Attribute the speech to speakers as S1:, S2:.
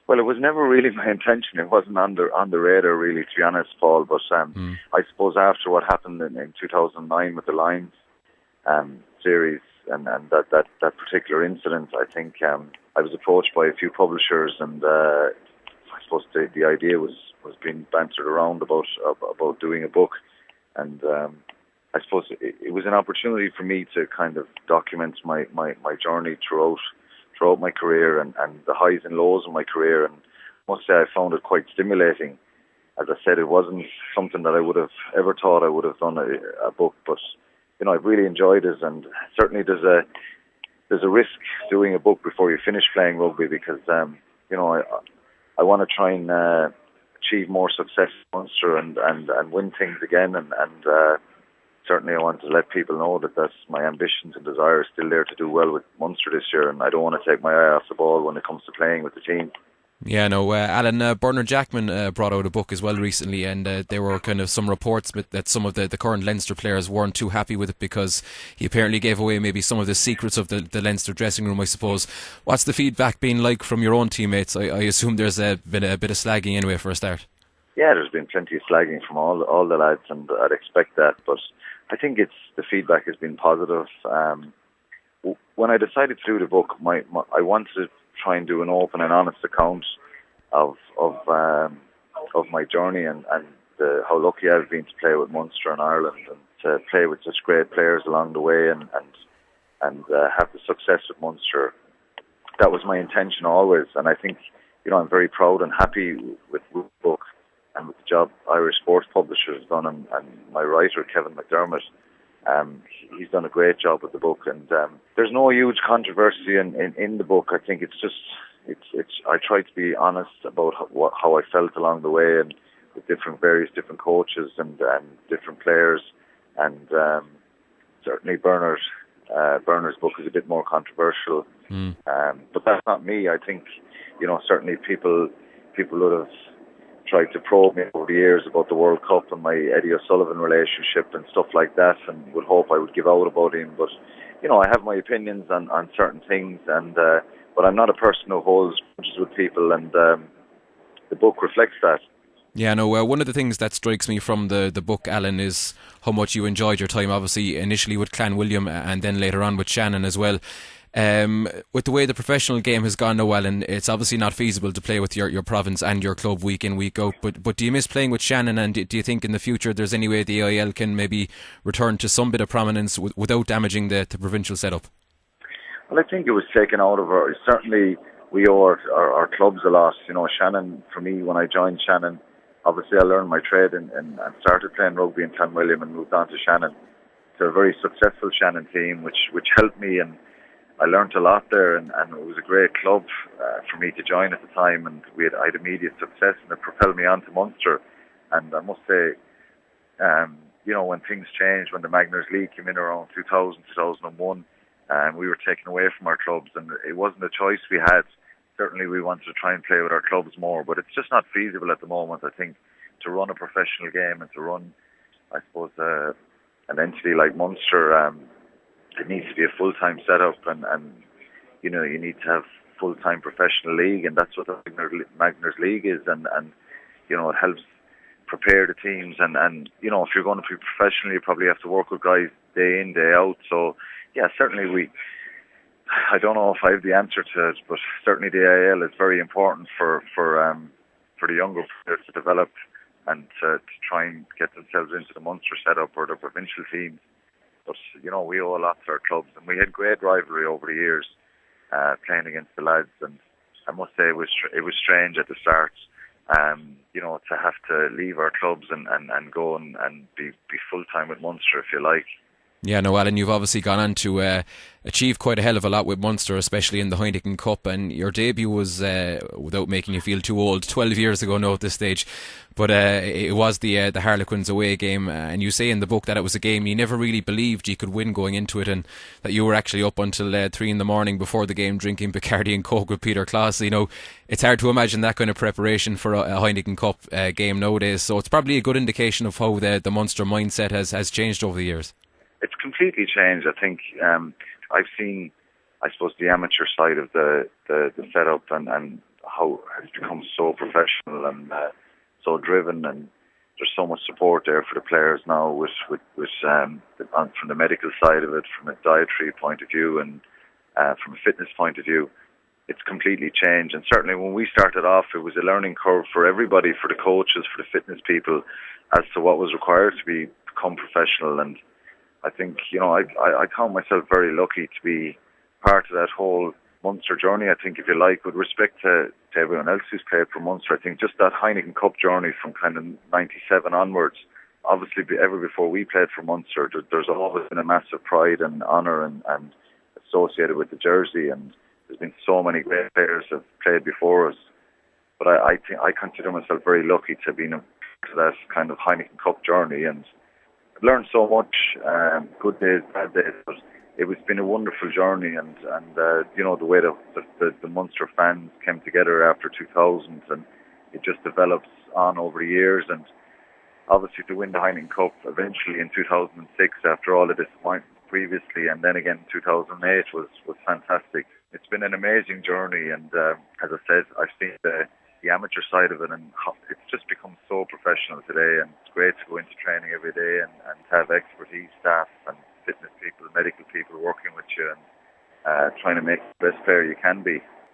S1: Well, it was never really my intention. It wasn't on the radar, really, to be honest, Paul. But I suppose after what happened in 2009 with the Lions series and that particular incident, I think I was approached by a few publishers, and I suppose the idea was being bantered around about doing a book, and I suppose it was an opportunity for me to kind of document my journey throughout my career and the highs and lows of my career, and I must say I found it quite stimulating. As I said, it wasn't something that I would have ever thought I would have done a book, but I've really enjoyed it, and certainly there's a risk doing a book before you finish playing rugby, because I want to try and achieve more success in Munster and win things again, and certainly I want to let people know that that's my ambitions and desire is still there to do well with Munster this year, and I don't want to take my eye off the ball when it comes to playing with the team.
S2: Yeah, no, Alan, Bernard Jackman brought out a book as well recently, and there were kind of some reports that some of the current Leinster players weren't too happy with it because he apparently gave away maybe some of the secrets of the Leinster dressing room, I suppose. What's the feedback been like from your own teammates? I assume there's been a bit of slagging anyway for a start. Yeah,
S1: there's been plenty of slagging from all the lads, and I'd expect that, but I think the feedback has been positive. When I decided to do the book, I wanted to try and do an open and honest account of my journey and how lucky I've been to play with Munster and Ireland, and to play with such great players along the way, and have the success with Munster. That was my intention always, and I think I'm very proud and happy with the book and with the job Irish Sports Publisher has done, and my writer Kevin McDermott. He's done a great job with the book, and there's no huge controversy in the book. I think it's I try to be honest about how I felt along the way, and with various different coaches and different players, and certainly Bernard's book is a bit more controversial, but that's not me. I think certainly people would have tried to probe me over the years about the World Cup and my Eddie O'Sullivan relationship and stuff like that, and would hope I would give out about him. But I have my opinions on certain things, and but I'm not a person who holds grudges with people, and the book reflects that.
S2: Yeah, no, one of the things that strikes me from the book, Alan, is how much you enjoyed your time, obviously initially with Clanwilliam and then later on with Shannon as well. With the way the professional game has gone now, Alan, it's obviously not feasible to play with your province and your club week in, week out, but do you miss playing with Shannon, and do you think in the future there's any way the IL can maybe return to some bit of prominence without damaging the provincial setup?
S1: Well, I think it was taken out of our... Certainly we owe our clubs a lot. Shannon, for me, when I joined Shannon, obviously I learned my trade and started playing rugby in Clanwilliam and moved on to Shannon. It's a very successful Shannon team, which helped me, and I learnt a lot there, and it was a great club for me to join at the time, and I had immediate success, and it propelled me on to Munster. And I must say, when things changed, when the Magners League came in around 2000, 2001, we were taken away from our clubs, and it wasn't a choice we had. Certainly we wanted to try and play with our clubs more, but it's just not feasible at the moment. I think to run a professional game and to run, I suppose, an entity like Munster, it needs to be a full-time setup, and you need to have full-time professional league, and that's what the Magners League is, and it helps prepare the teams, and if you're going to be professional, you probably have to work with guys day in, day out. So yeah, certainly I don't know if I have the answer to it, but certainly the AIL is very important for the younger players to develop and to try and get themselves into the Munster setup or the provincial teams. But we owe a lot to our clubs, and we had great rivalry over the years playing against the lads, and I must say it was strange at the start, to have to leave our clubs and go and be full time with Munster, if you like.
S2: Yeah, no, Alan, you've obviously gone on to achieve quite a hell of a lot with Munster, especially in the Heineken Cup, and your debut was, without making you feel too old, 12 years ago now at this stage, but it was the Harlequins away game, and you say in the book that it was a game you never really believed you could win going into it, and that you were actually up until 3 a.m. before the game drinking Bacardi and Coke with Peter Klaas. It's hard to imagine that kind of preparation for a Heineken Cup game nowadays, so it's probably a good indication of how the Munster mindset has changed over the years.
S1: It's completely changed. I think I've seen, I suppose, the amateur side of the setup and how it's become so professional and so driven, and there's so much support there for the players now from the medical side of it, from a dietary point of view, and from a fitness point of view. It's completely changed, and certainly when we started off, it was a learning curve for everybody, for the coaches, for the fitness people, as to what was required to become professional. And I think, I count myself very lucky to be part of that whole Munster journey. I think, if you like, with respect to everyone else who's played for Munster, I think just that Heineken Cup journey from kind of 97 onwards, obviously ever before we played for Munster, there's always been a massive pride and honour and associated with the jersey, and there's been so many great players that have played before us. But I think I consider myself very lucky to have been a part of that kind of Heineken Cup journey, and I've learned so much, good days, bad days, but it's been a wonderful journey, and the way the Munster fans came together after 2000, and it just develops on over the years, and obviously to win the Heineken Cup eventually in 2006 after all of disappointment previously, and then again in 2008 was fantastic. It's been an amazing journey, and as I said, I've seen the amateur side of it, and it's just become so professional today, and it's great to go into training every day and have expertise staff and fitness people, medical people working with you, and trying to make the best player you can be.